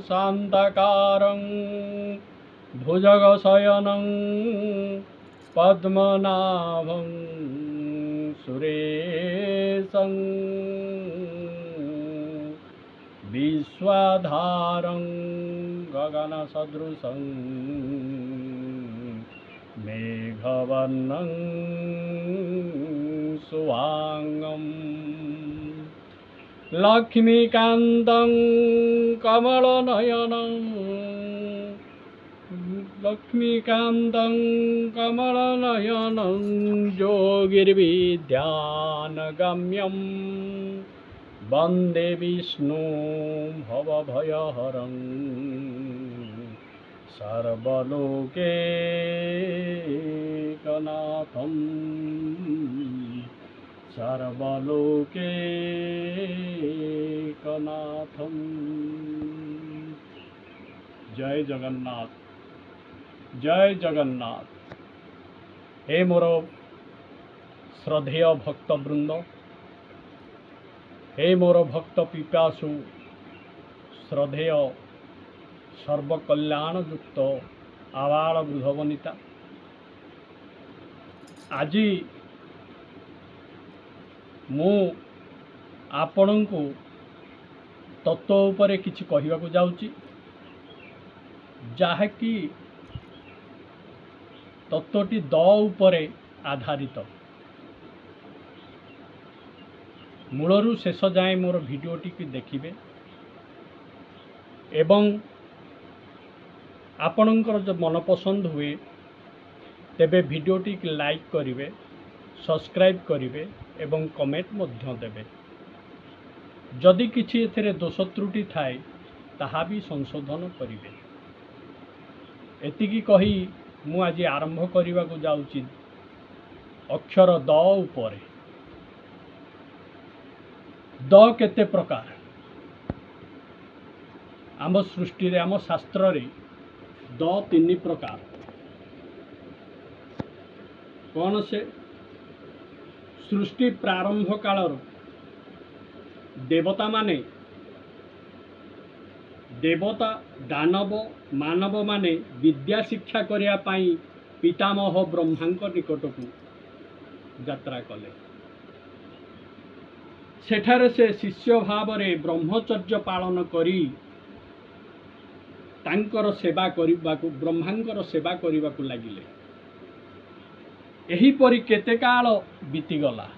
शान्तकारं भुजगशयनं पद्मनाभं सुरेशं विश्वाधारं गगनसदृशं मेघवर्णं शुभांगं लक्ष्मीकान्तं कमलनयनं योगिर्विद्यानगम्यं वन्दे विष्णु भवभयहरं सर्वलोकैकनाथं सर्वलोकैकनाथं। जय जगन्नाथ, जय जगन्नाथ। हे मोर श्रद्धेय भक्तवृंद, हे मोर भक्त पिपासु श्रद्धेय सर्वकल्याण युक्त आबाल वृद्धवनिता, आज मु आपणको तत्व उपरे किछि कहिबाकु जाउची, जाहाकि तत्वटी द उपरे आधारित। मूलरू शेष जाए मोर भिडियोटी की देखिबे एवं आपणकर जो मन पसंद हुए तेबे भिडियोटी की लाइक करिवे, सब्सक्राइब करिवे एवं कमेंट मध्य देबे। जदि किछि एथिरे दोष त्रुटि थाए ताहा भी संशोधन करिवे। एतिकी कही मु आज आरंभ करने को जाऊँगी अक्षर द उपरे। द केते प्रकार आम सृष्टि रे आम शास्त्र रे द तीन प्रकार। कौन से? सृष्टि प्रारंभ कालर देवता माने, देवता दानव मानव माने विद्या शिक्षा करिया पाई पितामह ब्रह्मांक निकट को यात्रा कले। सेठारे से शिष्य भाव रे ब्रह्मचर्य पालन करी तांकर सेवा करिबाकु ब्रह्मांकर सेवा करिबाकु लागिले। एही परि केते काल बीतीगला।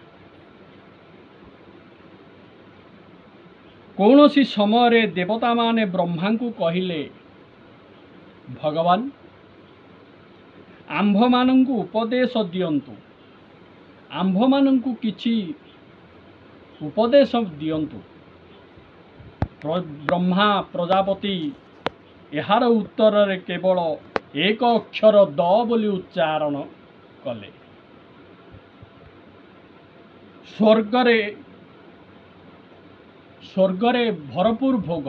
कौनसी समय देवता माने ब्रह्मा को कहिले, भगवान आंभ मानंकु उपदेश दियंतु, आंभ मानंकु किछि उपदेश दियंतु। ब्रह्मा प्रजापति यार उत्तर रे केवल एक अक्षर द बोली उच्चारण कले। स्वर्गरे भरपूर भोग,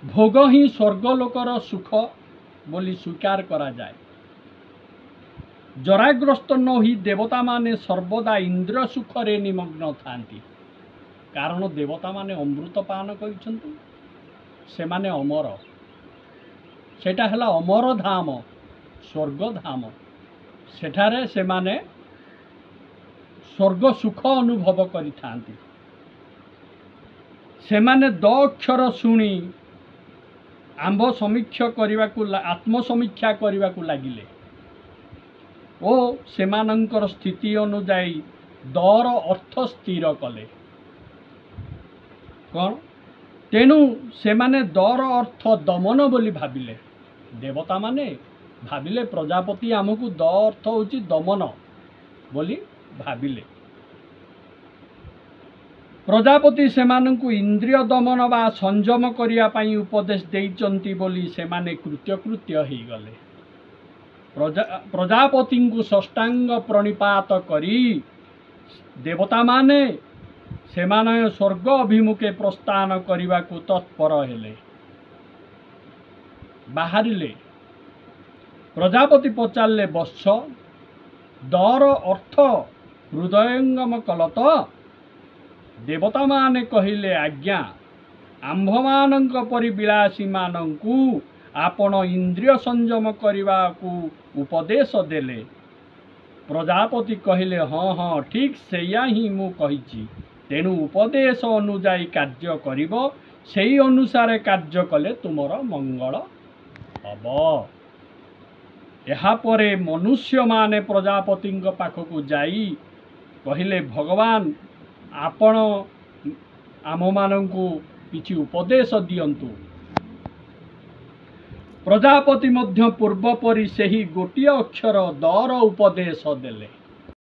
भोग ही स्वर्गलोकर सुख बोली स्वीकार करा जाए। जराग्रस्त न ही देवता माने सर्वदा इंद्र सुख रे निमग्न थांती। कारण देवता माने अमृत पान करिसंतु, से माने अमर। सेटा हला अमर धाम, स्वर्ग धाम। सेठारे से माने स्वर्ग सुख अनुभव करि थांती। से माने द अक्षर सुनी आंभ समीक्षा करिबाकु आत्म समीक्षा करिबाकु लागिले ओ सेमानंकर स्थिति अनुजाई दर अर्थ स्थिर कले। कौन? तेणु से माने दर अर्थ दमन बोली भाविले। देवता माने भाविले प्रजापति आमको द अर्थ होची दमन बोली भाविले। प्रजापति सेमानंकु इंद्रिय दमन बा संयम करिया पाई उपदेश देइचंती बोली सेमाने कृत्यकृत्य ही गले। प्रजापति को षष्टांग प्रणिपात करी देवता माने सेमाने स्वर्ग अभिमुखे प्रस्थान करने को तत्पर हेले। बाहरिले प्रजापति पचारे बत्स दर अर्थ हृदयंगम कल तो देवता माने कहिले आज्ञा आंभमानंक परि विलासी मानंकु आपण इंद्रिय संयम करने उपदेश देले। प्रजापति कहले हाँ हाँ ठीक सेया ही मु कहिछि, तेणु उपदेश अनुजाई कार्य करिब, सेई अनुसारे कार्य कले तुमर मंगल हब। यापरे मनुष्य माने प्रजापति पाखक जाई कहले भगवान आपण आम मानंकु किछि उपदेश दियंतु। प्रजापति मध्य पूर्व परि सेही गोटिए अक्षर दर उपदेश देले।